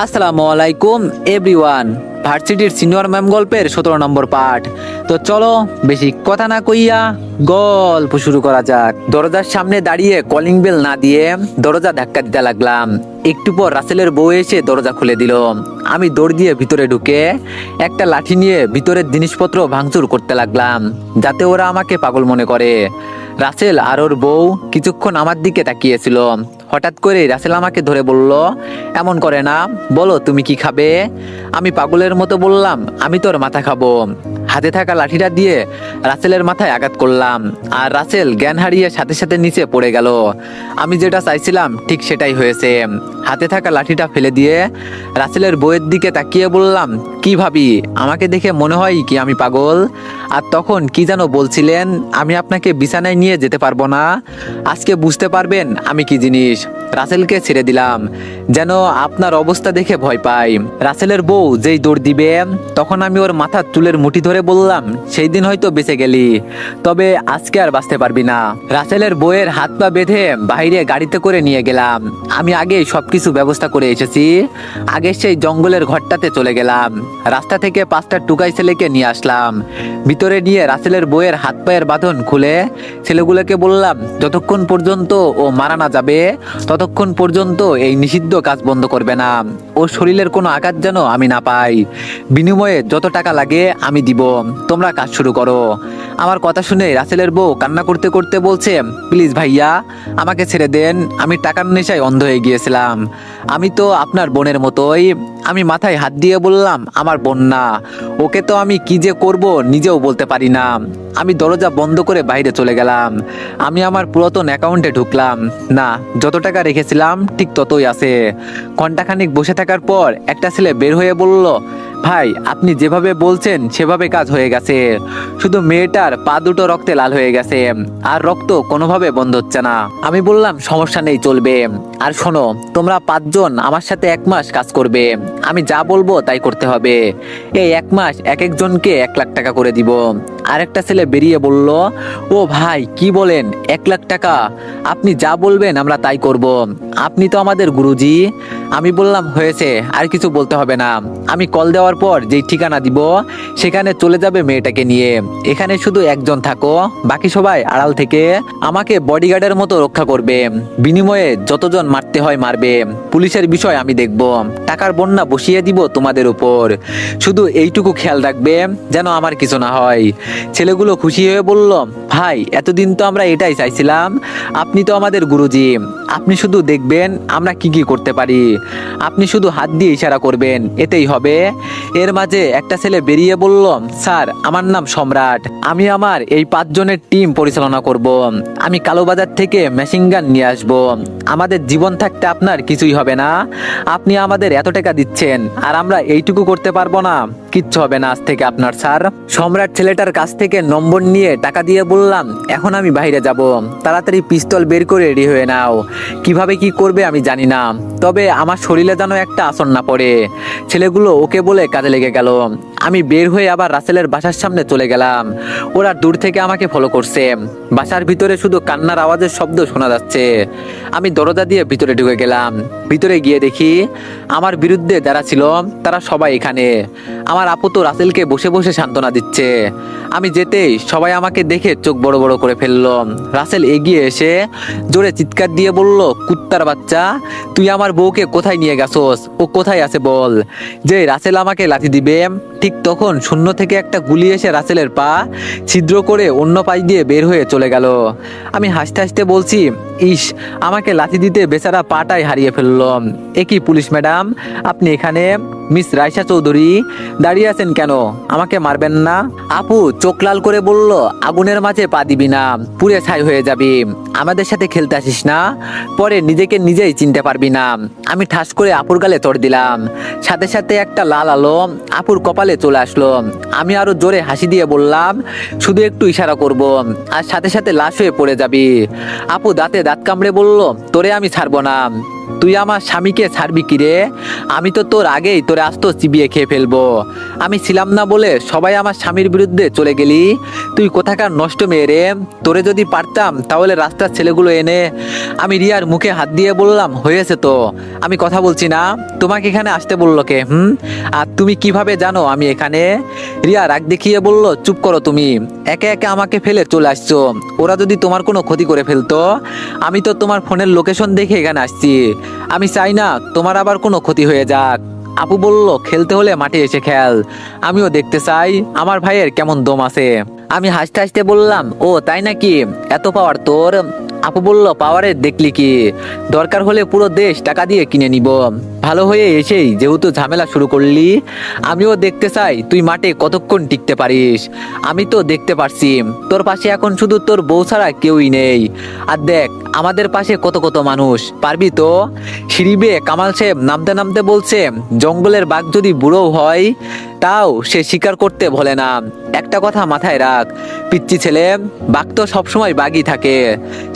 আসসালামু আলাইকুম এভরিওয়ান। ভার্সিটির সিনিয়র ম্যাম গল্পের 17 নম্বর পাঠ। তো চলো বেশি কথা না কইয়া গল্প শুরু করা যাক। দরজার সামনে দাঁড়িয়ে কলিং বেল না দিয়ে দরজা ধাক্কা দিতে লাগলাম। একটু পর রাসেলের বউ এসে দরজা খুলে দিল। আমি দৌড় দিয়ে ভিতরে ঢুকে একটা লাঠি নিয়ে ভিতরের জিনিসপত্র ভাঙচুর করতে লাগলাম, যাতে ওরা আমাকে পাগল মনে করে। রাসেল আর ওর বউ কিছুক্ষণ আমার দিকে তাকিয়েছিল। হঠাৎ করে রাসেল আমাকে ধরে বলল, এমন করে না, বলো তুমি কি খাবে। আমি পাগলের মতো বললাম, আমি তোর মাথা খাবো। হাতে থাকা লাঠিটা দিয়ে রাসেলের মাথায় আঘাত করলাম, আর রাসেল জ্ঞান হারিয়ে সাথে সাথে নিচে পড়ে গেল। আমি যেটা চাইছিলাম ঠিক সেটাই হয়েছে। হাতে থাকা লাঠিটা ফেলে দিয়ে রাসেলের বউয়ের দিকে তাকিয়ে বললাম, কি ভাবি, আমাকে দেখে মনে হয় কি আমি পাগল? আর তখন কি যেন বলছিলেন, আমি আপনাকে বিছানায় নিয়ে যেতে পারবো না, আজকে বুঝতে পারবেন আমি কি জিনিস। রাসেলকে ছেড়ে দিলাম, যেন আপনার অবস্থা দেখে ভয় পাই। রাসেলের বউ যেই দৌড় দিবে, তখন আমি ওর মাথার চুলের মুঠি ধরে বললাম, সেই দিন হয়তো বেঁচে গেলি, তবে আজকে আর বাঁচতে পারবি না। রাসেলের বউয়ের হাত পা বেঁধে বাইরে গাড়িতে করে নিয়ে গেলাম। আমি আগে সবকিছু ব্যবস্থা করে এসেছি। আগে সেই জঙ্গলের ঘরটাতে চলে গেলাম। রাস্তা থেকে 5টা টুকাই ছেলেকে নিয়ে আসলাম। ভিতরে নিয়ে রাসেলের বউয়ের হাত পায়ের বাঁধন খুলে ছেলেগুলোকে বললাম, যতক্ষণ পর্যন্ত ও মারা না যাবে ততক্ষণ পর্যন্ত এই নিষিদ্ধ কাজ বন্ধ করবে না। ওর শরীরের কোনো আঘাত যেন আমি না পাই। বিনিময়ে যত টাকা লাগে আমি দিব, তোমরা কাজ শুরু করো। আমার কথা শুনে রাসেলের বউ কান্না করতে করতে বলছে, প্লিজ ভাইয়া, আমাকে ছেড়ে দেন, আমি টাকার নেশায় অন্ধ হয়ে গিয়েছিলাম। আমি তো আপনার বোনের মতোই। আমি মাথায় হাত দিয়ে বললাম, আমার বোন না, ওকে তো আমি কি যে করব নিজেও বলতে পারি না। আমি দরজা বন্ধ করে বাইরে চলে গেলাম। আমি আমার পুরাতন অ্যাকাউন্টে ঢুকলাম। না, যত টাকা রেখেছিলাম ঠিক ততই আছে। ঘন্টাখানিক বসে থাকার পর একটা ছেলে বের হয়ে বলল, ভাই, আপনি যেভাবে বলছেন সেভাবে কাজ হয়ে গেছে, শুধু মেয়েটার পা দুটো রক্তে লাল হয়ে গেছে, আর রক্ত কোনোভাবে বন্ধ হচ্ছে না। আমি বললাম, সমস্যা নেই, চলবে। আর শোনো, তোমরা 5 জন আমার সাথে 1 মাস কাজ করবে। আমি যা বলবো তাই করতে হবে। এই 1 মাস এক একজনকে 1 লাখ টাকা করে দিব। আরেকটা ছেলে বেরিয়ে বলল, ও ভাই, কি বলেন, 1 লাখ টাকা? আপনি যা বলবেন আমরা তাই করব, আপনি তো আমাদের গুরুজি। আমি বললাম, হয়েছে, আর কিছু বলতে হবে না। আমি কল দেওয়ার পর যেই ঠিকানা দিব সেখানে চলে যাবে মেয়েটাকে নিয়ে। এখানে শুধু একজন থাকো, বাকি সবাই আড়াল থেকে আমাকে বডিগার্ডের মতো রক্ষা করবে। বিনিময়ে যতজন মারতে হয় মারবে, পুলিশের বিষয় আমি দেখব। টাকার বন্যা বসিয়ে দিব তোমাদের উপর। শুধু এইটুকু খেয়াল রাখবে যেন আমার কিছু না হয়। ছেলেগুলো খুশি হয়ে বলল, ভাই, এতদিন তো আমরা এটাই চাইছিলাম। আপনি তো আমাদের গুরুজি, আপনি শুধু দেখবেন আমরা কি কি করতে পারি, আপনি শুধু হাত দিয়ে ইশারা করবেন, এতেই হবে। এর মাঝে একটা ছেলে বেরিয়ে বলল, স্যার, আমার নাম সম্রাট, আমি আমার এই 5 জনের টিম পরিচালনা করব। আমি কালোবাজার থেকে মেশিন গান নিয়ে আসব। আমাদের জীবন থাকতে আপনার কিছুই হবে না। আপনি আমাদের এত টাকা দিচ্ছেন আর আমরা এইটুকু করতে পারবো না? কিচ্ছু হবে না আজ থেকে আপনার, স্যার। সম্রাট ছেলেটার কাছ থেকে নম্বর নিয়ে টাকা দিয়ে বললাম, এখন আমি বাইরে যাব, তাড়াতাড়ি পিস্তল বের করে রেডি হয়ে নাও। কিভাবে কি করবে আমি জানি না, তবে আমার শরীরে যেন একটা আসর না পড়ে। ছেলেগুলো ওকে বলে কাজে লেগে গেল। আমি বের হয়ে আবার রাসেলের বাসার সামনে চলে গেলাম। ওরা দূর থেকে আমাকে ফলো করছে। বাসার ভিতরে শুধু কান্নার আওয়াজের শব্দ শোনা যাচ্ছে। আমি দরজা দিয়ে ভিতরে ঢুকে গেলাম। ভিতরে গিয়ে দেখি আমার বিরুদ্ধে যারা ছিল তারা সবাই এখানে। আমার আপু তো রাসেলকে বসে বসে সান্ত্বনা দিচ্ছে। আমি যেতেই সবাই আমাকে দেখে চোখ বড় বড় করে ফেললো। রাসেল এগিয়ে এসে জোরে চিৎকার দিয়ে বলল, কুত্তার বাচ্চা, তুই আমার বউকে কোথায় নিয়ে গেছস? ও কোথায় আছে বল। যে রাসেল আমাকে লাথি দিবে, ঠিক তখন শূন্য থেকে একটা গুলি এসে রাসেলের পা ছিদ্র করে অন্য পাশ দিয়ে বের হয়ে চলে গেল। আমি হাসতে হাসতে বলছি, ইস, আমাকে লাথি দিতে বেচারা পাটাই হারিয়ে ফেলল। একই পুলিশ ম্যাডাম, আপনি এখানে? মিস রাইসা চৌধুরী, দাঁড়িয়ে আছেন কেন? আমাকে মারবেন না? আপু চোখ লাল করে বলল, আগুনের মাঝে পা দিবি না, পুড়ে ছাই হয়ে যাবি। আমাদের সাথে খেলতে আসিস না, পরে নিজেকে নিজেই চিনতে পারবি না। আমি ঠাস করে আপুর গালে চড় দিলাম। সাথে সাথে একটা লাল আলো আপুর কপালে চলে আসলো। আমি আরো জোরে হাসি দিয়ে বললাম, শুধু একটু ইশারা করব, আর সাথে সাথে লাশ হয়ে পড়ে যাবি। আপু দাঁতে দাঁত কামড়ে বলল, তোরে আমি ছাড়বো না। তুই আমার স্বামীকে ছাড়বি কি রে? আমি তো তোর আগেই তোরে আস্ত চিবিয়ে খেয়ে ফেলবো। আমি ছিলাম না বলে সবাই আমার স্বামীর বিরুদ্ধে চলে গেলি? তুই কোথাকার নষ্ট মেয়ে রে। তোরে যদি পারতাম তাহলে রাস্তার ছেলেগুলো এনে। আমি রিয়ার মুখে হাত দিয়ে বললাম, হয়েছে তো, আমি কথা বলছি না, তোমাকে এখানে আসতে বললো কে? আর তুমি কিভাবে জানো আমি এখানে? রিয়া রাগ দেখিয়ে বলল, চুপ করো তুমি, একে একে আমাকে ফেলে চলে আসছো। ওরা যদি তোমার কোনো ক্ষতি করে ফেলতো? আমি তো তোমার ফোনের লোকেশন দেখে এখানে আসছি। আমি চাই না তোমার আবার কোনো ক্ষতি হয়ে যাক। আপু বলল, খেলতে হলে মাঠে এসে খেল, আমিও দেখতে চাই আমার ভাইয়ের কেমন দম আছে। আমি হাসতে হাসতে বললাম, ও তাই নাকি, এত পাওয়ার তোর? আপু বলল, পাওয়ারে দেখলি কি, দরকার হলে পুরো দেশ টাকা দিয়ে কিনে নিব। ভালো হয়ে এসেই যেহেতু ঝামেলা শুরু করলি, আমিও দেখতে চাই তুই মাঠে কতক্ষণ টিকতে পারিস। আমি তো দেখতে পারছি তোর পাশে এখন শুধু তোর বউ ছাড়া কেউই নেই। আর দেখ আমাদের পাশে কত কত মানুষ, পারবি তো? সিঁড়ি কামাল সাহেব নামতে নামতে বলছে, জঙ্গলের বাঘ যদি বুড়ো হয় তাও সে শিকার করতে ভোলে না। একটা কথা মাথায় রাখ পিচ্চি ছেলে, বাঘ তো সবসময় বাঘই থাকে।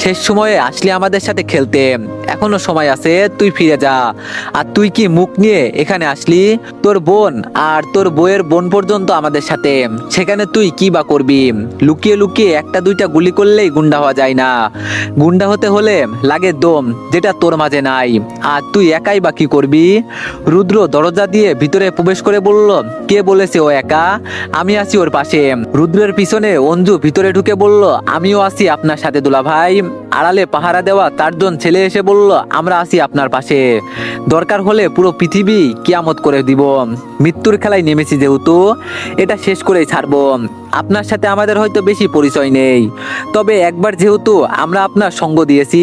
শেষ সময়ে আসলে আমাদের সাথে খেলতে, এখনো সময় আছে, তুই ফিরে যা। আর তুই কি মুখ নিয়ে এখানে আসলি? তোর বোন আর তোর বউয়ের বোন পর্যন্ত আমাদের সাথে, সেখানে তুই কি বা করবি? লুকিয়ে লুকিয়ে একটা দুইটা গুলি করলেই গুন্ডা হওয়া যায় না। গুন্ডা হতে হলে লাগে দম, যেটা তোর মাঝে নাই। আর তুই একাই বা কি করবি? রুদ্র দরজা দিয়ে ভিতরে প্রবেশ করে বলল, কে বলেছে ও একা? আমি আছি ওর পাশে। রুদ্রের পিছনে অঞ্জু ভিতরে ঢুকে বলল, আমিও আছি আপনার সাথে দুলা ভাই। আড়ালে পাহারা দেওয়া 4 জন ছেলে এসে বলল, আমরা আছি আপনার পাশে, দরকার হলে পুরো পৃথিবী কিয়ামত করে দিব। মৃত্যুর খেলায় নেমেছি যেহেতু, এটা শেষ করেই ছাড়বো। আপনার সাথে আমাদের হয়তো বেশি পরিচয় নেই, তবে একবার যেহেতু আমরা আপনার সঙ্গ দিয়েছি,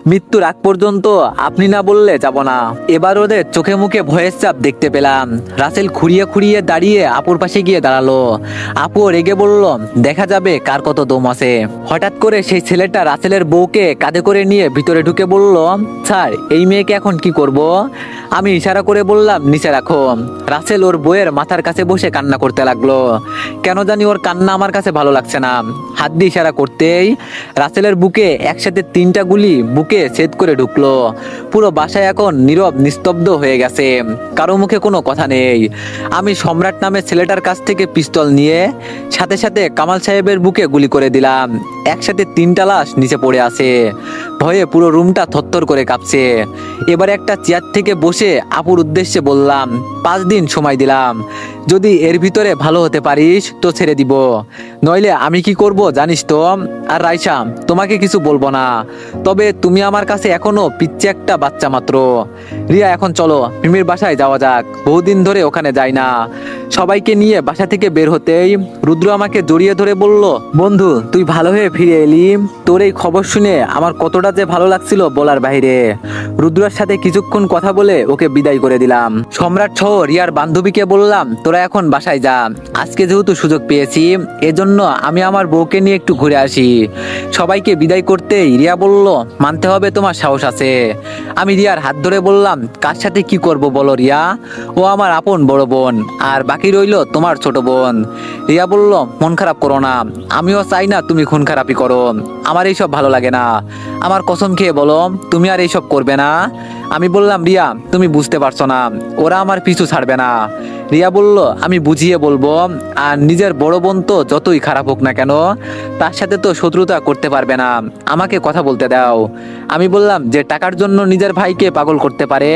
মৃত্যুর আগ পর্যন্ত আপনি না বললে যাব না। এবার ওদের চোখে মুখে ভয়ের চাপ দেখতে পেলাম। রাসেল খুঁড়িয়ে খুঁড়িয়ে দাঁড়িয়ে আপুর পাশে গিয়ে দাঁড়ালো। আপু রেগে বলল, দেখা যাবে কার কত দম আছে। হঠাৎ করে সেই ছেলেটা রাসেলের বউকে কাঁধে করে নিয়ে ভিতরে ঢুকে বলল, স্যার এই মেয়েকে এখন কি করব? আমি ইশারা করে বললাম, নিচে রাখো। রাসেল ওর বউয়ের মাথার কাছে বসে কান্না করতে লাগলো। কেন জানি ওর কান্না আমার কাছে ভালো লাগছে না। হাত দিয়ে ইশারা করতেই রাসেলের বুকে একসাথে 3টা গুলি বুকে ছেদ করে ঢুকলো। পুরো বাসায় এখন নীরব নিস্তব্ধ হয়ে গেছে, কারো মুখে কোনো কথা নেই। আমি সম্রাট নামে ছেলেটার কাছ থেকে পিস্তল নিয়ে সাথে সাথে কামাল সাহেবের বুকে গুলি করে দিলাম। একসাথে 3টা লাশ নিচে পড়ে আছে। ভয়ে পুরো রুমটা থরথর করে কাঁপছে। এবার একটা চেয়ার থেকে বসে আপুর উদ্দেশ্যে বললাম, 5 দিন সময় দিলাম, যদি এর ভিতরে ভালো হতে পারিস তো ছেড়ে দিব, নইলে আমি কি করব জানিস তো। আর রাইসা, তোমাকে কিছু বলবো না, তবে তুমি আমার কাছে এখনো পিচ্ছে একটা বাচ্চা মাত্র। রিয়া এখন চলো মিমির বাসায় যাওয়া যাক, বহুদিন ধরে ওখানে যাই না। সবাইকে নিয়ে বাসা থেকে বের হতেই রুদ্র আমাকে জড়িয়ে ধরে বলল, বন্ধু তুই ভালো হয়ে ফিরে এলি, তোর এই খবর শুনে আমার কতটা যে ভালো লাগছিল বলার বাইরে। রুদ্রের সাথে কিছুক্ষণ কথা বলে ওকে বিদায় করে দিলাম। সম্রাট সহ রিয়ার বান্ধবীকে বললাম, তোরা এখন বাসায় যা, আজকে যেহেতু সুযোগ পেয়েছি এজন্য আমি আমার বউকে নিয়ে একটু ঘুরে আসি। সবাইকে বিদায় করতেই রিয়া বলল, মানতে হবে তোমার সাহস আছে। আমি রিয়ার হাত ধরে বললাম, কার সাথে কি করব বলো রিয়া, ও আমার আপন বড় বোন, আর বাকি রইল তোমার ছোট বোন। রিয়া বলল, মন খারাপ করো না, আমিও চাই না তুমি খুন খারাপি করো, আমার এইসব ভালো লাগে না। আমার কসম খেয়ে বলো তুমি আর এইসব করবে না। আমি বললাম, রিয়া তুমি বুঝতে পারছো না, ওরা আমার পিছু ছাড়বে না। রিয়া বলল, আমি বুঝিয়ে বলবো, আর নিজের বড় বোন তো যতই খারাপ হোক না কেন তার সাথে তো শত্রুতা করতে পারবে না, আমাকে কথা বলতে দাও। আমি বললাম, যে টাকার জন্য নিজের ভাইকে পাগল করতে পারে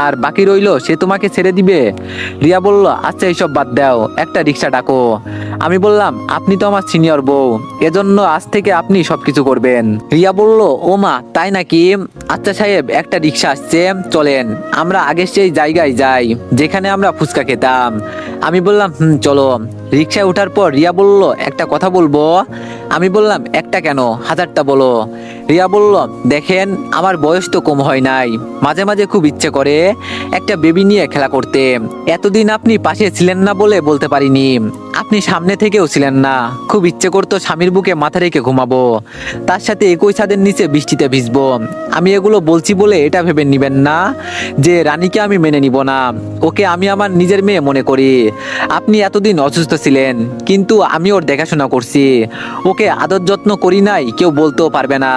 আর বাকি রইল সে তোমাকে ছেড়ে দিবে। রিয়া বলল, আচ্ছা এইসব বাদ দাও, একটা রিক্সা ডাকো। আমি বললাম, আপনি তো আমার সিনিয়র বউ, এজন্য আজ থেকে আপনি সবকিছু করবেন। রিয়া বলল, ও মা তাই নাকি? আচ্ছা সাহেব একটা রিক্সা আসছে, চলেন আমরা আগে সেই জায়গায় যাই যেখানে আমরা ফুচকা খেতাম। আমি বললাম, চলো। রিক্সায় ওঠার পর রিয়া বলল, একটা কথা বলবো। আমি বললাম, একটা কেন, 1000টা বলো। রিয়া বলল, দেখেন আমার বয়স তো কম হয় নাই, মাঝে মাঝে খুব ইচ্ছে করে একটা বেবি নিয়ে খেলা করতে। এতদিন আপনি পাশে ছিলেন না বলে বলতে পারিনি, আপনি সামনে থেকেও ছিলেন না, খুব ইচ্ছে করতো স্বামীর বুকে মাথা রেখে ঘুমাবো, তার সাথে একই ছাদের নিচে বৃষ্টিতে ভিজবো। আমি এগুলো বলছি বলে এটা ভেবে নিবেন না যে রানীকে আমি মেনে নিব না, ওকে আমি আমার নিজের মেয়ে মনে করি। আপনি এতদিন অসুস্থ ছিলেন, কিন্তু আমি ওর দেখাশোনা করছি, ওকে আদর যত্ন করি নাই কেউ বলতেও পারবে না।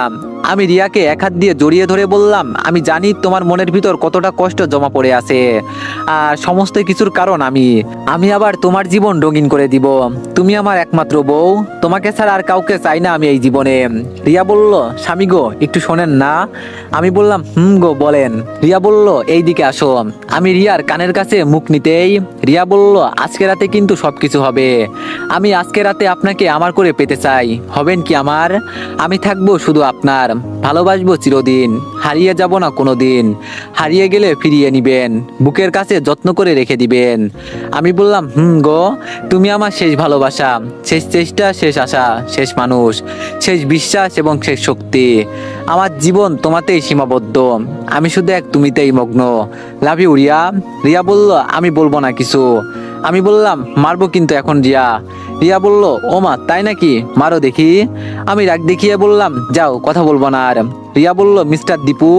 আমি রিয়াকে এক হাত দিয়ে জড়িয়ে ধরে বললাম, আমি জানি তোমার মনের ভিতর কতটা কষ্ট জমা পড়ে আছে, আর সমস্ত কিছুর কারণ আমি আবার তোমার জীবন রঙিন করে দিব। তুমি আমার একমাত্র বউ, তোমাকে ছাড়া আর কাউকে চাই না আমি এই জীবনে। রিয়া বলল, স্বামী গো একটু শোনেন না। আমি বললাম, গো বলেন। রিয়া বলল, এই দিকে আসো। আমি রিয়ার কানের কাছে মুখ নিতেই রিয়া বলল, আজকে রাতে কিন্তু সবকিছু হবে। আমি আজকে রাতে আপনাকে আমার করে পেতে চাই, হবেন কি আমার? আমি থাকবো শুধু আপনার, ভালোবাসবো চিরদিন, হারিয়ে যাব না কোনোদিন। হারিয়ে গেলে ফিরিয়ে নিবেন, বুকের কাছে যত্ন করে রেখে দিবেন। আমি বললাম, গো, তুমি আমার শেষ ভালোবাসা, শেষ চেষ্টা, শেষ আশা, শেষ মানুষ, শেষ বিশ্বাস এবং শেষ শক্তি। আমার জীবন তোমাতেই সীমাবদ্ধ, আমি শুধু এক তুমিতেই মগ্ন। Love you Riya. রিয়া বলল, আমি বলবো না কিছু। আমি বললাম, মারবো কিন্তু এখন রিয়া। রিয়া বলল, ও মা তাই নাকি, মারো দেখি। আমি রাগ দেখিয়ে বললাম, যাও, কথা বলবো না আর। রিয়া বলল, মিস্টার দীপু,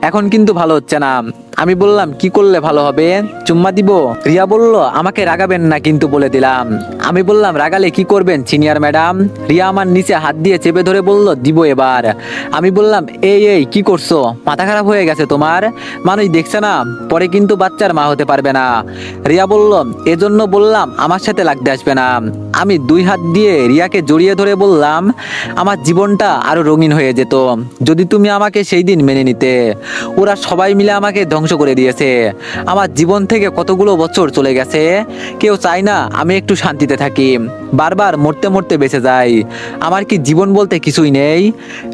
এখন কিন্তু ভালো হচ্ছে না। আমি বললাম, কি করলে ভালো হবে? চুম্মা দিব? রিয়া বলল, আমাকে রাগাবেন না কিন্তু বলে দিলাম। আমি বললাম, রাগালে কি করবেন সিনিয়র ম্যাডাম? রিয়া আমার নিচে হাত দিয়ে চেপে ধরে বলল, দিব এবার। আমি বললাম, এই কি করছো? মাথা খারাপ হয়ে গেছে তোমার? মানুষ দেখছে না, পরে কিন্তু বাচ্চার মা হতে পারবে না। রিয়া বলল, এজন্য বললাম আমার সাথে লাগতে আসবে না। আমি দুই হাত দিয়ে রিয়াকে জড়িয়ে ধরে বললাম, আমার জীবনটা আরো রঙিন হয়ে যেত যদি তুমি আমাকে সেই দিন মেনে নিতে। ওরা সবাই মিলে আমাকে ধ্বংস করে দিয়েছে। আমার জীবন থেকে কতগুলো বছর চলে গেছে, কেউ চায় না আমি একটু শান্তিতে থাকি, বারবার মরতে মরতে বেঁচে যাই। আমার কি জীবন বলতে কিছুই নেই?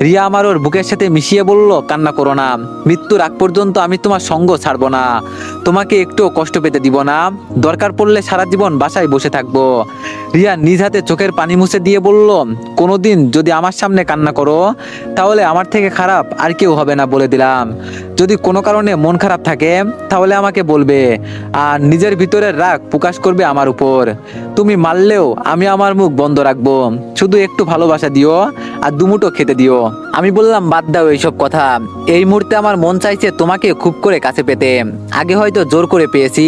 রিয়া আমার ওর বুকের সাথে মিশিয়ে বলল, কান্না করো না, মৃত্যুর আগ পর্যন্ত আমি তোমার সঙ্গ ছাড়বো না, তোমাকে একটুও কষ্ট পেতে দিব না, দরকার পড়লে সারা জীবন বাসায় বসে থাকবো। রিয়া নিজ হাতে চোখের পানি মুছে দিয়ে বলল, কোনোদিন যদি আমার সামনে কান্না করো তাহলে আমার থেকে খারাপ আর কেউ হবে না বলে দিলাম। যদি কোনো কারণে মন খারাপ থাকে তাহলে আমাকে বলবে, আর নিজের ভিতরের রাগ প্রকাশ করবে আমার উপর। তুমি মারলেও আমি আমার মুখ বন্ধ রাখবো, শুধু একটু ভালোবাসা দিও আর দুমুটো খেতে দিও। আমি বললাম, বাদ দাও এইসব কথা, এই মুহূর্তে আমার মন চাইছে তোমাকে খুব করে কাছে পেতে। আগে হয়তো জোর করে পেয়েছি,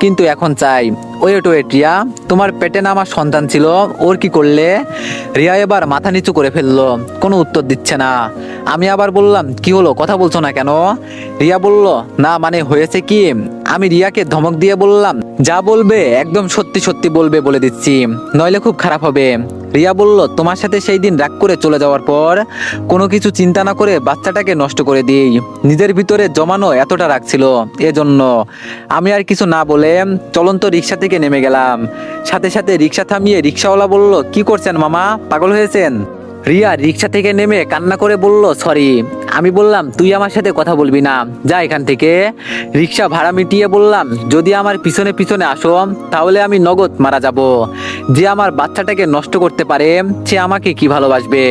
কিন্তু এখন চাই। ওয়েট রিয়া, তোমার পেটে না আমার সন্তান ছিল, ওর কি করলে? রিয়া এবার মাথা নিচু করে ফেললো, কোনো উত্তর দিচ্ছে না। আমি আবার বললাম, কি হলো, কথা বলছো না কেন? রিয়া বলল, না মানে হয়েছে কি। আমি রিয়াকে ধমক দিয়ে বললাম, যা বলবে একদম সত্যি সত্যি বলবে বলে দিচ্ছি, নইলে খুব খারাপ হবে। রিয়া বলল, তোমার সাথে সেই দিন রাগ করে চলে যাওয়ার পর কোনো কিছু চিন্তা না করে বাচ্চাটাকে নষ্ট করে দিই। নিজের ভিতরে জমানো এতটা রাগ ছিল, এজন্য। আমি আর কিছু না বলে চলন্ত রিক্সা থেকে নেমে গেলাম। সাথে সাথে রিক্সা থামিয়ে রিক্সাওয়ালা বলল, কি করছেন মামা, পাগল হয়েছেন? রিয়া রিক্সা থেকে নেমে কান্না করে বলল, সরি। আমি বললাম, তুই আমার সাথে কথা বলবি না, যা এখান থেকে। রিক্সা ভাড়া মিটিয়ে বললাম, যদি আমার পিছনে পিছনে আসো তাহলে আমি নগদ মারা যাব। যে আমার বাচ্চাটাকে নষ্ট করতে পারে সে আমাকে কি ভালোবাসবে?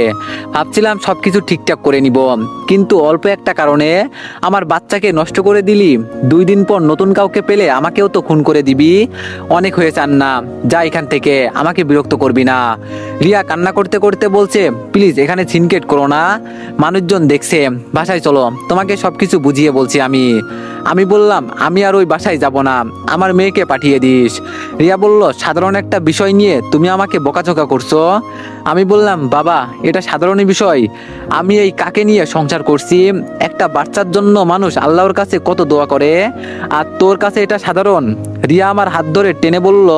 ভাবছিলাম সবকিছু ঠিকঠাক করে নিব, কিন্তু অল্প একটা কারণে আমার বাচ্চাকে নষ্ট করে দিলি। 2 দিন পর নতুন কাউকে পেলে আমাকেও তো খুন করে দিবি। অনেক হয়ে চান না, যা এখান থেকে, আমাকে বিরক্ত করবি না। রিয়া কান্না করতে করতে বলছে, প্লিজ এখানে সিনকেট করো না, মানুষজন দেখছে, বাসায় চলো, তোমাকে সবকিছু বুঝিয়ে বলছি আমি বললাম, আমি আর ওই বাসায় যাব না, আমার মেয়েকে পাঠিয়ে দিস। রিয়া বলল, সাধারণ একটা বিষয় নিয়ে তুমি আমাকে বকাঝকা করছো? আমি বললাম, বাবা এটা সাধারণ বিষয়, আমি এই কাকে নিয়ে সংসার করছি, একটা বাচ্চার জন্য মানুষ আল্লাহর কাছে কত দোয়া করে, আর তোর কাছে এটা সাধারণ? রিয়া আমার হাত ধরে টেনে বলল,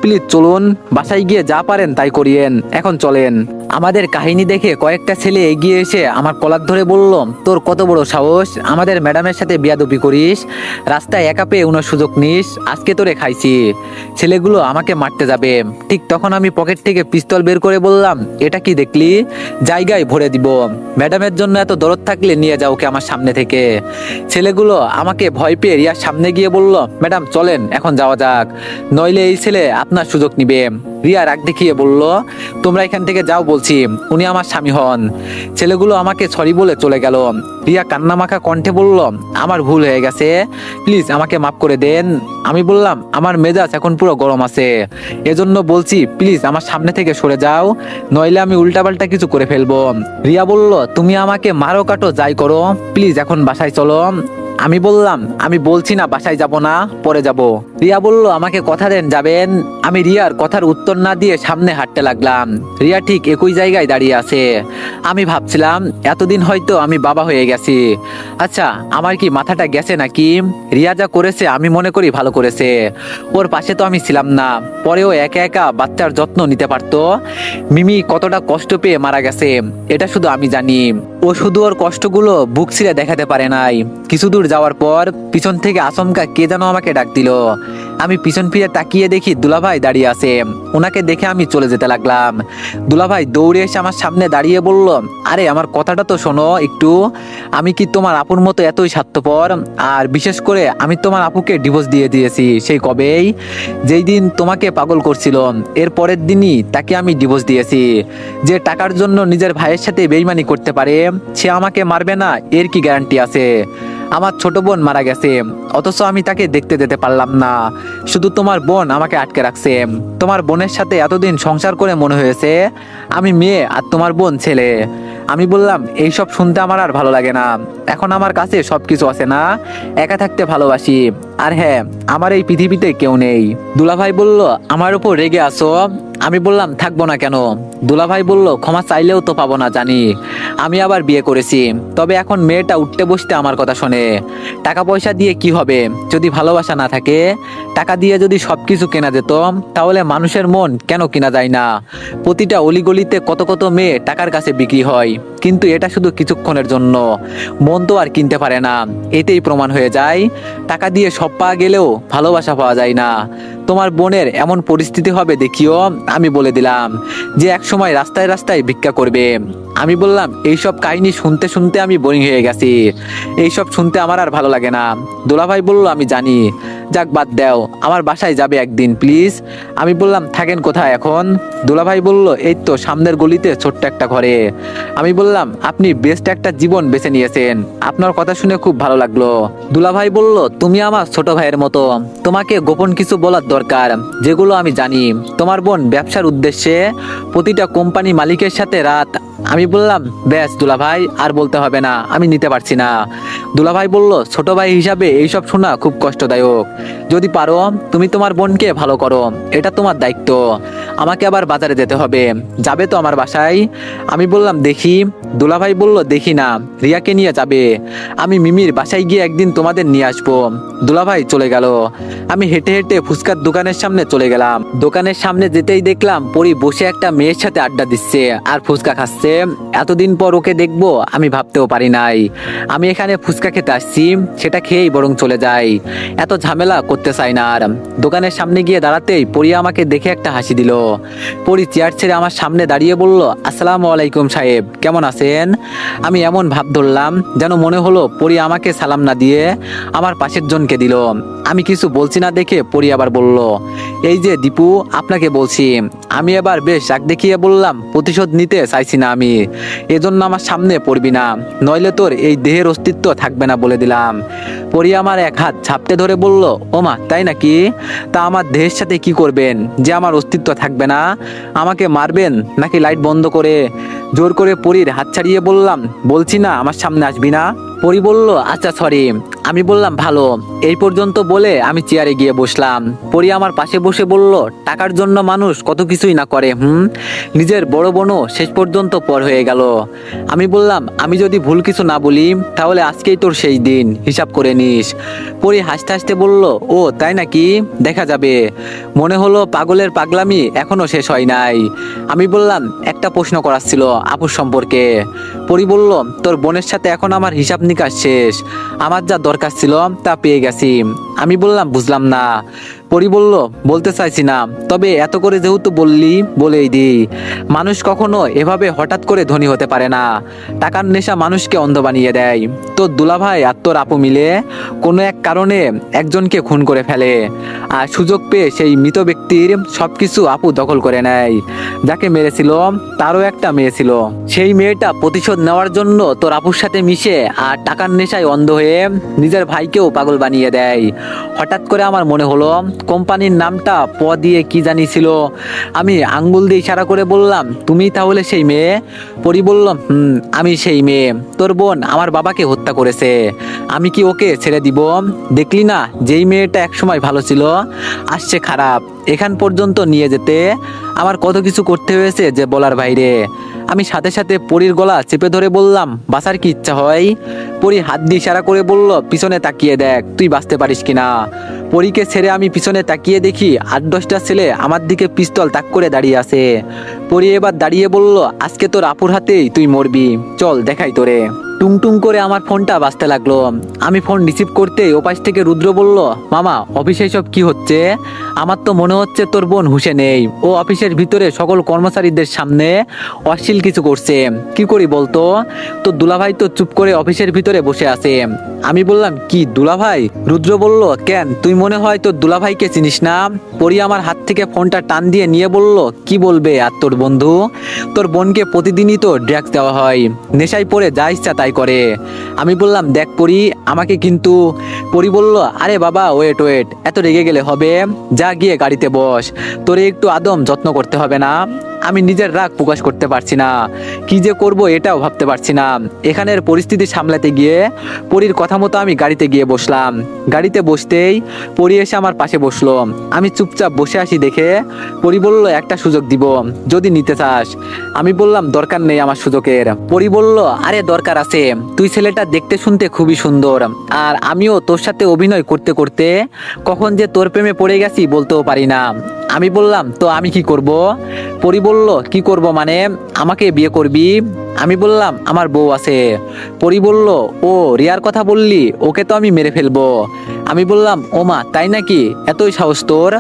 প্লিজ চলুন, বাসায় গিয়ে যা পারেন তাই করিয়েন, এখন চলেন। আমাদের কাহিনী দেখে কয়েকটা ছেলে এগিয়ে এসে আমার কলার ধরে বলল, তোর কত বড় সাহস, আমাদের ম্যাডামের সাথে বিয়াদবি করিস, রাস্তায় একা পেয়ে উনার সুযোগ নিস, আজকে তোরে খাইছি। ছেলেগুলো আমাকে মারতে যাবে, ঠিক তখন আমি পকেট থেকে পিস্তল বের করে বললাম, এটা কি দেখলি, জায়গায় ভরে দিব, ম্যাডামের জন্য এত দরদ থাকলে নিয়ে যাও ওকে আমার সামনে থেকে। ছেলেগুলো আমাকে ভয় পেয়ে রিয়ার সামনে গিয়ে বলল, ম্যাডাম চলেন এখন যাওয়া যাক, নইলে এই ছেলে আপনার সুযোগ নিবে। রিয়া রাগ দেখিয়ে বলল, তোমরা এখান থেকে যাও বলছি, উনি আমার স্বামী হন। ছেলেগুলো আমাকে সরি বলে চলে গেল। রিয়া কান্নামাখা কণ্ঠে বলল, আমার ভুল হয়ে গেছে, প্লিজ আমাকে মাফ করে দেন। আমি বললাম, আমার মেজাজ এখন পুরো গরম আছে, এজন্য বলছি প্লিজ আমার সামনে থেকে সরে যাও, নইলে আমি উল্টাপাল্টা কিছু করে ফেলবো। রিয়া বলল, তুমি আমাকে মারো কাটো যাই করো, প্লিজ এখন বাসায় চলো। আমি বললাম, আমি বলছি না বাসায় যাব না, পরে যাব। রিয়া বলল, আমাকে কথা দেন যাবেন। আমি রিয়ার কথার উত্তর না দিয়ে সামনে হাঁটতে লাগলাম। রিয়া ঠিক একই জায়গায় দাঁড়িয়ে আছে। আমি ভাবছিলাম এতদিন হয়তো আমি বাবা হয়ে গেছি। আচ্ছা, আমার কি মাথাটা গেছে নাকি? রিয়া যা করেছে আমি মনে করি ভালো করেছে। ওর পাশে তো আমি ছিলাম না, পরেও একা একা বাচ্চার যত্ন নিতে পারতো। মিমি কতটা কষ্ট পেয়ে মারা গেছে এটা শুধু আমি জানি। ও শুধু ওর কষ্টগুলো বুক ছিঁড়ে দেখাতে পারে নাই। কিছু দূর যাওয়ার পর পিছন থেকে আচমকা কে যেন আমাকে ডাক দিল। আমি পিছন ফিরে তাকিয়ে দেখি দুলাভাই দাঁড়িয়ে আছে। ওনাকে দেখে আমি চলে যেতে লাগলাম। দুলাভাই দৌড়ে এসে আমার সামনে দাঁড়িয়ে বলল, আরে আমার কথাটা তো শোনো একটু। আমি কি তোমার আপুর মতো এতই স্বার্থপর? আর বিশেষ করে আমি তোমার আপুকে ডিভোর্স দিয়ে দিয়েছি সেই কবেই, যেই দিন তোমাকে পাগল করছিল এর পরের দিনই তাকে আমি ডিভোর্স দিয়েছি। যে টাকার জন্য নিজের ভাইয়ের সাথে বেইমানি করতে পারে সে আমাকে মারবে না এর কি গ্যারান্টি আছে? আমার ছোট বোন মারা গেছে, অথচ আমি তাকে দেখতে যেতে পারলাম না। শুধু তোমার বোন আমাকে আটকে রাখছে। তোমার বোনের সাথে এতদিন সংসার করে মনে হয়েছে আমি মেয়ে আর তোমার বোন ছেলে। আমি বললাম, এইসব শুনতে আমার আর ভালো লাগে না। এখন আমার কাছে সবকিছু আছে না, একা থাকতে ভালোবাসি। আর হ্যাঁ, আমার এই পৃথিবীতে কেউ নেই। দুলাভাই বলল, আমার উপর রেগে আছো? আমি বললাম, থাকবো না কেন? দুলাভাই বলল, ক্ষমা চাইলেও তো পাবো না জানি। আমি আবার বিয়ে করেছি, তবে এখন মেয়েটা উঠতে বসতে আমার কথা শোনে। টাকা পয়সা দিয়ে কি হবে যদি ভালোবাসা না থাকে? টাকা দিয়ে যদি সবকিছু কেনা যেত তাহলে মানুষের মন কেন কেনা যায় না? প্রতিটা অলিগলিতে কত কত মেয়ে টাকার কাছে বিক্রি হয়, কিন্তু এটা শুধু কিছুক্ষণের জন্য। মন তো আর কিনতে পারে না। এতেই প্রমাণ হয়ে যায় টাকা দিয়ে সব পাওয়া গেলেও ভালোবাসা পাওয়া যায় না। তোমার বোনের এমন পরিস্থিতি হবে দেখিও, আমি বলে দিলাম, যে একসময় রাস্তায় রাস্তায় ভিক্ষা করবে। আমি বললাম, এইসব কাহিনী শুনতে শুনতে আমি বোরিং হয়ে গেছি, এইসব শুনতে আমার আর ভালো লাগে না। দোলাভাই বলল, আমি জানি, যাক বাদ দাও, আমার বাসায় যাবে একদিন প্লিজ। আমি বললাম, থাকেন কোথায় এখন? দোলাভাই বলল, এই তো সামনের গলিতে ছোট্ট একটা ঘরে। আমি বললাম, আপনি বেস্ট একটা জীবন বেছে নিয়েছেন, আপনার কথা শুনে খুব ভালো লাগলো। দুলাভাই বলল, তুমি আমার ছোট ভাইয়ের মতো, তোমাকে গোপন কিছু বলার দরকার যেগুলো আমি জানি। তোমার বোন ব্যবসার উদ্দেশ্যে প্রতিটা কোম্পানি মালিকের সাথে রাত। আমি বললাম, ব্যাস দুলাভাই, আর বলতে হবে না, আমি নিতে পারছি না। দুলাভাই বলল, ছোট ভাই হিসাবে এইসব শোনা খুব কষ্টদায়ক। যদি পারো তুমি তোমার বোনকে ভালো করো, এটা তোমার দায়িত্ব। আমাকে আবার বাজারে যেতে হবে, যাবে তো আমার বাসায়? আমি বললাম, দেখি। দুলাভাই বলল, দেখি না, রিয়াকে নিয়ে যাবে। আমি মিমির বাসায় গিয়ে একদিন তোমাদের নিয়ে আসবো। দুলাভাই চলে গেল। আমি হেঁটে হেঁটে ফুচকার দোকানের সামনে চলে গেলাম। দোকানের সামনে যেতেই দেখলাম পরি বসে একটা মেয়ের সাথে আড্ডা দিচ্ছে আর ফুচকা খাচ্ছে। এতদিন পর ওকে দেখবো আমি ভাবতেও পারি নাই। আমি এখানে ফুচকা খেতে আসছি, সেটা খেয়েই বরং চলে যাই, এত ঝামেলা করতে চাই না আর। দোকানের সামনে গিয়ে দাঁড়াতেই পরি আমাকে দেখে একটা হাসি দিল। পরি চেয়ার ছেড়ে আমার সামনে দাঁড়িয়ে বলল, আসসালামু আলাইকুম সাহেব, কেমন আছেন? আমি এমন ভাব ধরলাম যেন মনে হলো পরি আমাকে সালাম না দিয়ে আমার পাশের জনকে দিল। আমি কিছু বলছি না দেখে পরি আবার বলল, এই যে দীপু, আপনাকে বলছি। আমি এবার বেশ রাগ দেখিয়ে বললাম, প্রতিশোধ নিতে চাইছি না আমি, এজন্য আমার সামনে পড়বি না, নইলে তোর এই দেহের অস্তিত্ব থাকবে না বলে দিলাম। পরি আমার এক হাত ঝাপটে ধরে বলল, ওমা তাই নাকি? তা আমার দেহের সাথে কি করবেন যে আমার অস্তিত্ব থাকবে না? আমাকে মারবেন নাকি লাইট বন্ধ করে? জোর করে পরির হাত ছাড়িয়ে বললাম, বলছি না আমার সামনে আসবি না। পরি বলল, আচ্ছা সরি। আমি বললাম, ভালো। এই পর্যন্ত বলে আমি চেয়ারে গিয়ে বসলাম। পরি আমার পাশে বসে বলল, টাকার জন্য মানুষ কত কিছুই না করে, নিজের বড় বোনও শেষ পর্যন্ত পর হয়ে গেল। আমি বললাম, আমি যদি ভুল কিছু না বলি তাহলে আজকেই তোর সেই দিন, হিসাব করে নিস। পরি হাসতে হাসতে বলল, ও তাই নাকি, দেখা যাবে। মনে হলো পাগলের পাগলামি এখনো শেষ হয় নাই। আমি বললাম, একটা প্রশ্ন করার ছিল আপুর সম্পর্কে। পরি বলল, তোর বোনের সাথে এখন আমার হিসাব নিকাশ শেষ, আমার যা দরকার ছিল তা পেয়ে গেছি। আমি বললাম, বুঝলাম না। পরি বলল, বলতে চাইছি না, তবে এত করে যেহেতু বললি বলেই দিই, মানুষ কখনো এভাবে হঠাৎ করে ধনী হতে পারে না। টাকার নেশা মানুষকে অন্ধ বানিয়ে দেয়। তোর দুলাভাই আর তোর আপু মিলে কোনো এক কারণে একজনকে খুন করে ফেলে, আর সুযোগ পেয়ে সেই মৃত ব্যক্তির সবকিছু আপু দখল করে নেয়। যাকে মেরেছিল তারও একটা মেয়ে ছিল, সেই মেয়েটা প্রতিশোধ নেওয়ার জন্য তোর আপুর সাথে মিশে আর টাকার নেশায় অন্ধ হয়ে নিজের ভাইকেও পাগল বানিয়ে দেয়। হঠাৎ করে আমার মনে হলো কোম্পানির নামটা প দিয়ে কি জানি ছিল। আমি আঙ্গুল দিয়ে ইশারা করে বললাম, তুমি তাহলে সেই মেয়ে? পরি বলল, আমি সেই মেয়ে। তোর বোন আমার বাবাকে হত্যা করেছে, আমি কি ওকে ছেড়ে দিব? দেখলি না যেই মেয়েটা একসময় ভালো ছিল আসছে খারাপ। এখান পর্যন্ত নিয়ে যেতে আমার কত কিছু করতে হয়েছে যে বলার বাইরে। আমি সাথে সাথে পরীর গলা চেপে ধরে বললাম, বাঁচার কি ইচ্ছা হয়? পরী হাত দিয়ে ইশারা করে বলল, পিছনে তাকিয়ে দেখ তুই বাঁচতে পারিস কিনা। পরীকে ছেড়ে আমি পিছনে তাকিয়ে দেখি 8-10টা ছেলে আমার দিকে পিস্তল তাক করে দাঁড়িয়ে আছে। পরী এবার দাঁড়িয়ে বলল, আজকে তোর আপুর হাতেই তুই মরবি, চল দেখাই তোরে। টুংটুং করে আমার ফোনটা বাজতে লাগলো। আমি ফোন রিসিভ করতেই ওপাশ থেকে রুদ্র বলল, মামা অফিসে সব কি হচ্ছে? আমার তো মনে হচ্ছে তোর বোন হুঁশে নেই, ও অফিসের ভিতরে সকল কর্মচারীদের সামনে অশ্লীল কিছু করছে। কি করি বলতো? তোর দুলাভাই তো চুপ করে অফিসের ভিতরে বসে আছে। আমি বললাম, কি দুলাভাই? রুদ্র বলল, কেন তুই মনে হয় তোর দুলাভাইকে চিনিস না? পরি আমার হাত থেকে ফোনটা টান দিয়ে নিয়ে বলল, কি বলবে আর তোর বন্ধু? তোর বোনকে প্রতিদিনই তো ড্রাগস দেওয়া হয়, নেশায় পড়ে যা ইচ্ছা তাই করে। আমি বললাম, দেখ পরি আমাকে কিন্তু। পরি বলল, আরে বাবা ওয়েট ওয়েট, এত রেগে গেলে হবে? যা গিয়ে গাড়িতে বস, তোরে একটু আদম যত্ন করতে হবে না? আমি নিজের রাগ প্রকাশ করতে পারছি না, কি যে করব এটাও ভাবতে পারছি না। এখানের পরিস্থিতি সামলাতে গিয়ে পরীর কথা মতো আমি গাড়িতে গিয়ে বসলাম। গাড়িতে বসতেই পরি এসে আমার পাশে বসলো। আমি চুপচাপ বসে আসি দেখে পরি বলল, একটা সুযোগ দিব যদি নিতে চাস। আমি বললাম, দরকার নেই আমার সুযোগের। পরি বলল, আরে দরকার আছে, তুই ছেলেটা দেখতে শুনতে খুবই সুন্দর, আর আমিও তোর সাথে অভিনয় করতে করতে কখন যে তোর প্রেমে পড়ে গেছি বলতেও পারি না। আমি বললাম, তো আমি কি করব? পরি বলল, কি করব মানে? আমাকে বিয়ে করবি? আমি বললাম, আমার বউ আছে। পরি বলল, ও রিয়ার কথা বললি, ওকে তো আমি মেরে ফেলবো। আমি বললাম, ওমা তাই নাকি, এতই সাহস তোর?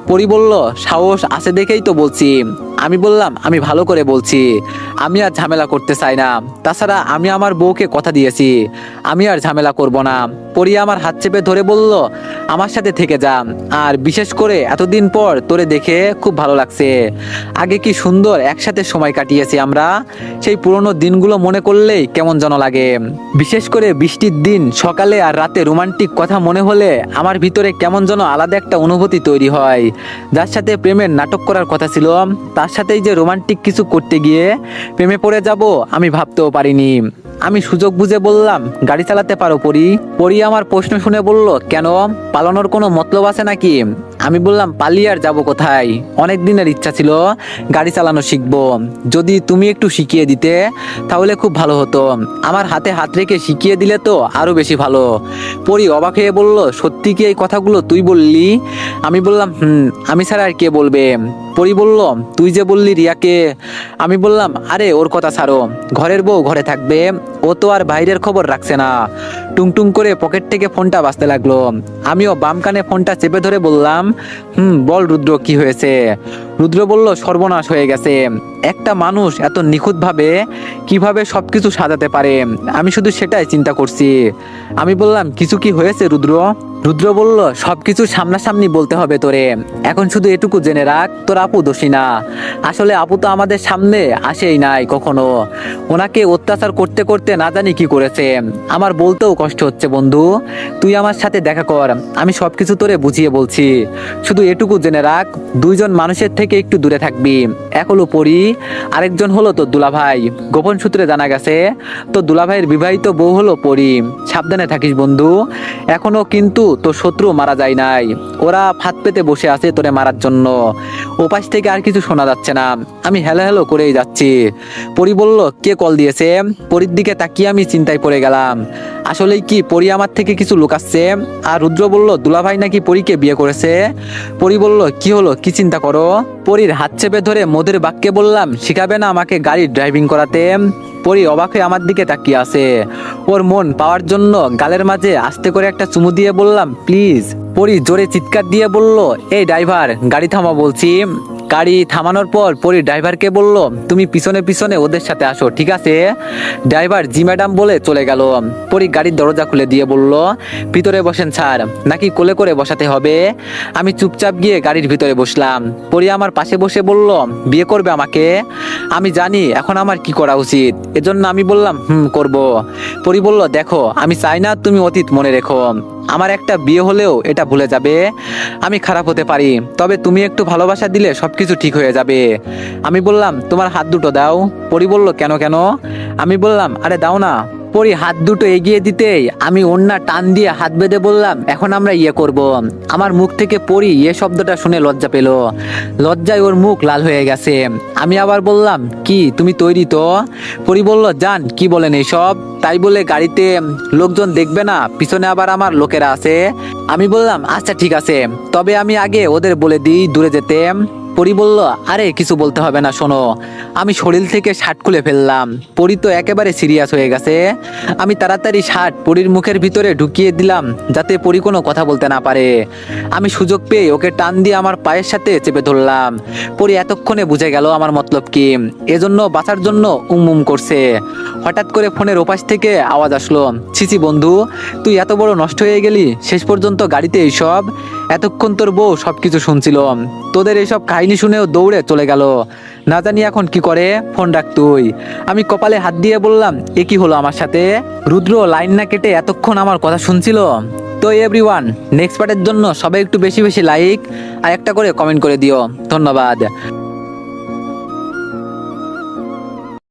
পরি বলল, সাহস আছে দেখেই তো বলছি। আমি বললাম, আমি ভালো করে বলছি, আমি আর ঝামেলা করতে চাই না। তাছাড়া আমি আমার বউকে কথা দিয়েছি, আমি আর ঝামেলা করব না। পরি আমার হাত চেপে ধরে বলল, আমার সাথে থেকে যা, আর বিশেষ করে এতদিন পর তোরে দেখে খুব ভালো লাগছে। আগে কি সুন্দর একসাথে সময় কাটিয়েছি আমরা, সেই পুরনো দিনগুলো মনে করলেই কেমন যেন লাগে। বিশেষ করে বৃষ্টির দিন সকালে আর রাতে রোমান্টিক কথা মনে হলে আমার ভিতরে কেমন যেন আলাদা একটা অনুভূতি তৈরি হয়। যার সাথে প্রেমের নাটক করার কথা ছিল, তার সাথেই যে রোমান্টিক কিছু করতে গিয়ে প্রেমে পড়ে যাব আমি ভাবতেও পারিনি। আমি সুযোগ বুঝে বললাম, গাড়ি চালাতে পারো পরি? পরি আমার প্রশ্ন শুনে বলল, কেন, পালানোর কোনো মতলব আছে নাকি? আমি বললাম, পালিয়ে আর যাবো কোথায়, অনেক দিনের ইচ্ছা ছিল গাড়ি চালানো শিখবো, যদি তুমি একটু শিখিয়ে দিতে তাহলে খুব ভালো হতো। আমার হাতে হাত রেখে শিখিয়ে দিলে তো আরো বেশি ভালো। পরি অবাক হয়ে বলল, সত্যি কি এই কথাগুলো তুই বললি? আমি বললাম, আমি ছাড়া আর কে বলবে? পরি বলল, তুই যে বললি রিয়াকে। আমি বললাম, আরে ওর কথা ছাড়ো, ঘরের বউ ঘরে থাকবে, ও তো আর বাইরের খবর রাখছে না। টুংটুং করে পকেট থেকে ফোনটা বাজতে লাগলো। আমিও বাম কানে ফোনটা চেপে ধরে বললাম, বল রুদ্র, কি হয়েছে? রুদ্র বলল, সর্বনাশ হয়ে গেছে, একটা মানুষ এত নিখুঁতভাবে কিভাবে সবকিছু সাজাতে পারে, আমি শুধু সেটাই চিন্তা করছি। আমি বললাম, কিছু কি হয়েছে রুদ্র? রুদ্র বলল, সবকিছু সামনাসামনি বলতে হবে তোরে, এখন শুধু এটুকু জেনে রাখ, তোর আপু দোষী না। আসলে আপু তো আমাদের সামনে আসেই নাই কখনো, ওনাকে অত্যাচার করতে করতে না জানি কি করেছে। আমার বলতেও কষ্ট হচ্ছে বন্ধু, তুই আমার সাথে দেখা কর, আমি সবকিছু তোরে বুঝিয়ে বলছি। শুধু এটুকু জেনে রাখ, দুইজন মানুষের থেকে একটু দূরে থাকবি, এক হলো পরি, আরেকজন হলো তোর দুলাভাই। গোপন সূত্রে জানা গেছে তোর দুলাভাইয়ের বিবাহিত বউ হলো পরি। সাবধানে থাকিস বন্ধু, এখনো কিন্তু তোর শত্রু মারা যায় নাই, ওরা ফাঁদ পেতে বসে আছে তোরে মারার জন্য। ওপাশ থেকে আর কিছু শোনা যাচ্ছে না, আমি হ্যালো হ্যালো করেই যাচ্ছি। পরি বলল, কে কল দিয়েছে? পরির দিকে তাকিয়ে আমি চিন্তায় পড়ে গেলাম, আসলেই কি পরি আমার থেকে কিছু লুকাচ্ছে? আর রুদ্র বলল, দুলাভাই নাকি পরীকে বিয়ে করেছে। পরি বলল, কি হলো, কি চিন্তা করো? পরির হাত চেপে ধরে মধুর বাক্যে বললাম, শিখাবে না আমাকে গাড়ি ড্রাইভিং করাতে? পরি অবাক হয়ে আমার দিকে তাকিয়ে আছে, ওর মন পাওয়ার জন্য গালের মাঝে আস্তে করে একটা চুমু দিয়ে বললাম, প্লিজ। পরি জোরে চিৎকার দিয়ে বলল, এই ড্রাইভার গাড়ি থামা বলছি। গাড়ি থামানোর পর পরি ড্রাইভারকে বলল, তুমি পিছনে পিছনে ওদের সাথে আসো, ঠিক আছে? ড্রাইভার জি ম্যাডাম বলে চলে গেল। পরি গাড়ির দরজা খুলে দিয়ে বলল, ভিতরে বসেন স্যার, নাকি কোলে করে বসাতে হবে? আমি চুপচাপ গিয়ে গাড়ির ভিতরে বসলাম। পরি আমার পাশে বসে বলল, বিয়ে করবে আমাকে? আমি জানি এখন আমার কি করা উচিত, এজন্য আমি বললাম, করব। পরি বলল, দেখো আমি চাই না তুমি অতীত মনে রেখো, আমার একটা বিয়ে হলেও এটা ভুলে যাবে। আমি খারাপ হতে পারি, তবে তুমি একটু ভালোবাসা দিলে সবকিছু ঠিক হয়ে যাবে। আমি বললাম, তোমার হাত দুটো দাও। পরি বলল, কেন কেন? আমি বললাম, আরে দাও না। পরি হাত দুটো এগিয়ে দিতেই আমি ওড়না টান দিয়ে হাত বেঁধে বললাম, এখন আমরা ইয়ে করব। আমার মুখ থেকে পরি ইয়ে শব্দটা শুনে লজ্জা পেল। লজ্জায় ওর মুখ লাল হয়ে গেছে। আমি আবার বললাম, কি তুমি তৈরি তো? পরি বলল, জান কি বলেন এইসব? তাই বলে গাড়িতে লোকজন দেখবে না, পিছনে আবার আমার লোকেরা আছে। আমি বললাম, আচ্ছা ঠিক আছে, তবে আমি আগে ওদের বলে দিই দূরে যেতে। পরি বলল, আরে কিছু বলতে হবে না, শোনো। আমি শরীর থেকে শার্ট খুলে ফেললাম। পরি তো একেবারে সিরিয়াস হয়ে গেছে। আমি তাড়াতাড়ি শার্ট পরির মুখের ভিতরে ঢুকিয়ে দিলাম, যাতে পরি কোনো কথা বলতে না পারে। আমি সুযোগ পেয়ে ওকে টান দিয়ে আমার পায়ের সাথে চেপে ধরলাম। পরি এতক্ষণে বুঝে গেল আমার মতলব কি, এজন্য বাঁচার জন্য উম করছে। হঠাৎ করে ফোনের ওপাশ থেকে আওয়াজ আসলো, ছিছি বন্ধু, তুই এত বড় নষ্ট হয়ে গেলি, শেষ পর্যন্ত গাড়িতে এইসব। এতক্ষণ তোর বউ সবকিছু শুনছিল, তোদের এইসব কাহিনী শুনেও দৌড়ে চলে গেল। না জানি এখন কি করে, ফোন রাখ তুই। আমি কপালে হাত দিয়ে বললাম, এ কি হলো আমার সাথে? রুদ্র লাইন না কেটে এতক্ষণ আমার কথা শুনছিল। তো এভরিওয়ান, নেক্সট পার্টের জন্য সবাই একটু বেশি বেশি লাইক আর একটা করে কমেন্ট করে দিও। ধন্যবাদ।